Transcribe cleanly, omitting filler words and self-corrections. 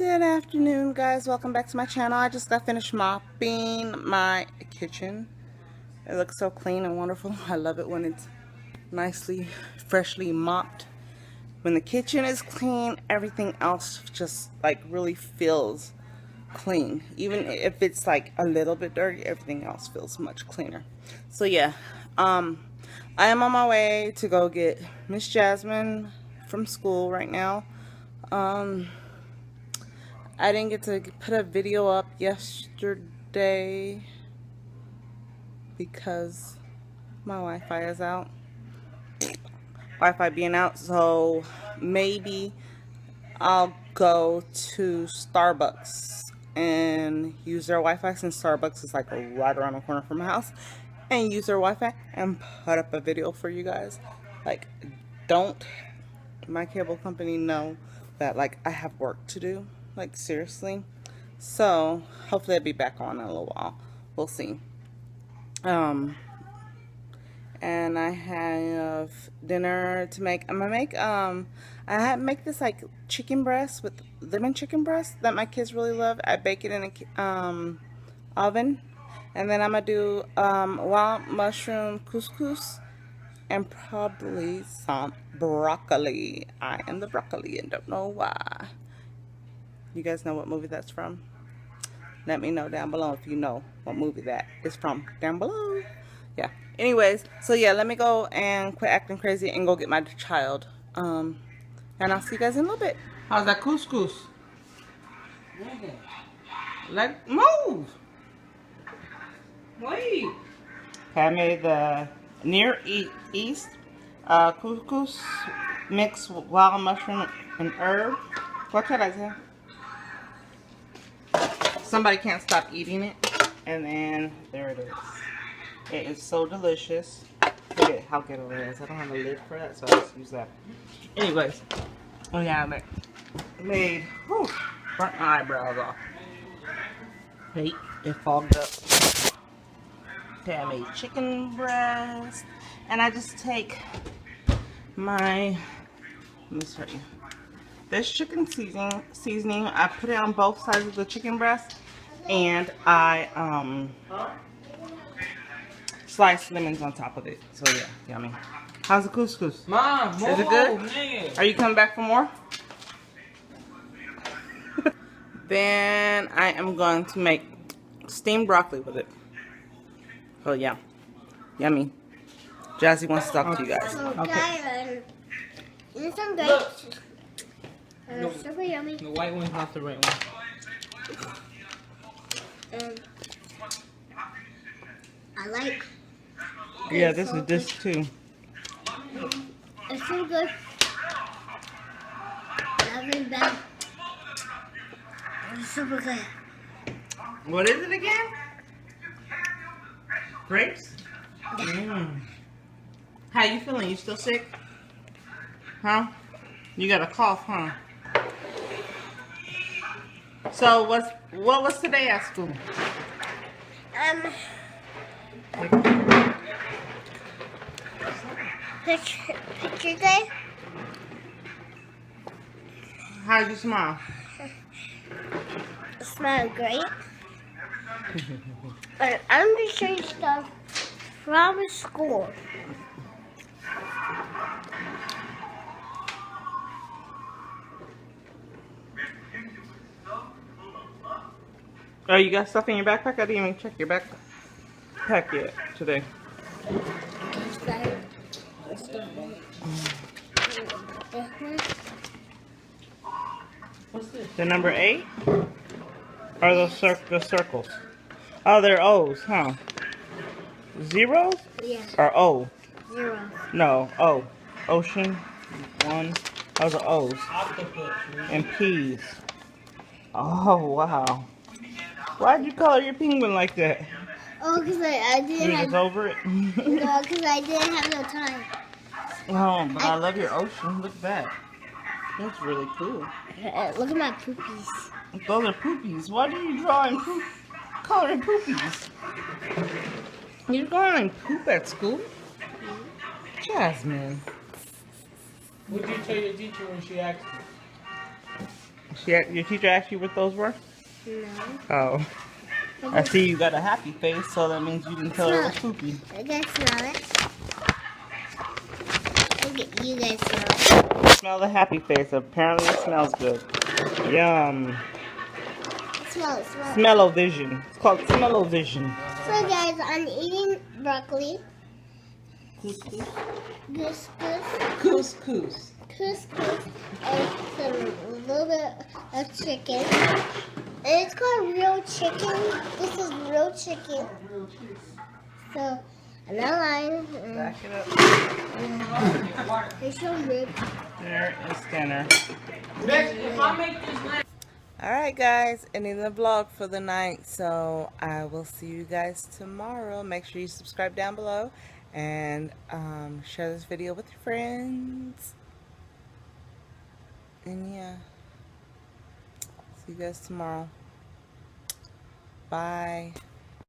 Good afternoon, guys. Welcome back to my channel. I just got finished mopping my kitchen. It looks so clean and wonderful. I love it when it's nicely, freshly mopped. When the kitchen is clean, everything else just like really feels clean. Even if it's like a little bit dirty, everything else feels much cleaner. So yeah, I am on my way to go get Miss Jasmine from school right now. I didn't get to put a video up yesterday because my Wi-Fi is out. Wi-Fi being out, so maybe I'll go to Starbucks and use their Wi-Fi, since Starbucks is like right around the corner from my house, and use their Wi-Fi and put up a video for you guys. Like, don't my cable company know that like I have work to do, like seriously. So hopefully I'll be back on in a little while. We'll see. And I have dinner to make. I'm gonna make I make this like chicken breast with lemon chicken breast that my kids really love. I bake it in a oven, and then I'm gonna do wild mushroom couscous and probably some broccoli. I am the broccoli and don't know why. You guys know what movie that's from? Let me know down below if you know what movie that is from down below. Yeah. Anyways, so yeah, let me go and quit acting crazy and go get my child. And I'll see you guys in a little bit. How's that couscous? Like, move! Wait. I made the Near East couscous mixed with wild mushroom and herb. What could I say? Somebody can't stop eating it. And then there it is. It is so delicious. Look at how good it is. I don't have a lid for that, so I just use that. Anyways, oh yeah, I made burnt my eyebrows off. Wait, it fogged up. Okay, I made chicken breast, and I just take my, let me show you. This chicken seasoning, I put it on both sides of the chicken breast, and I sliced lemons on top of it. So yeah, yummy. How's the couscous? Mom, is it good? Man. Are you coming back for more? Then I am going to make steamed broccoli with it. Oh yeah, yummy. Jazzy wants to talk to you guys. Okay. This one grapes. Super yummy. The white one's not the right one. I like. Yeah, this is this too. It's so good. Nothing bad. It's super good. What is it again? Grapes? How you feeling? You still sick? Huh? You got a cough, huh? So what was today at school? Picture day. How'd you smile? Smell great. And I'm going to show you stuff from school. Oh, you got stuff in your backpack? I didn't even check your backpack yet today. What's this? The number 8? Or those the circles? Oh, they're O's, huh? Zeros? Yeah. Or O? 0. No, O. Ocean. 1. Those are O's. Octopus. And P's. Oh, wow. Why'd you color your penguin like that? Oh, because I didn't You're just over it? No, because I didn't have no time. Oh, but I love your ocean. Look at that. That's really cool. Look at my poopies. Those are poopies. Why do you draw and color in poopies? You're going to poop at school? Jasmine. What did you tell your teacher when she asked you? Your teacher asked you what those were? No. Oh. I see you got a happy face, so that means you didn't tell her it was poopy. You guys smell it? Okay, you guys smell it. Smell the happy face. Apparently it smells good. Yum. Smell it, smell it. Smell-o-vision. It's called smell-o-vision. So guys, I'm eating broccoli. Couscous. Goose goose. Couscous. Couscous. And some little bit of chicken. And it's called real chicken. This is real chicken. So, another line. Back it up. There's some rib. There is dinner. If I make this Alright guys, ending the vlog for the night. So I will see you guys tomorrow. Make sure you subscribe down below and share this video with your friends. And yeah, see you guys tomorrow. Bye.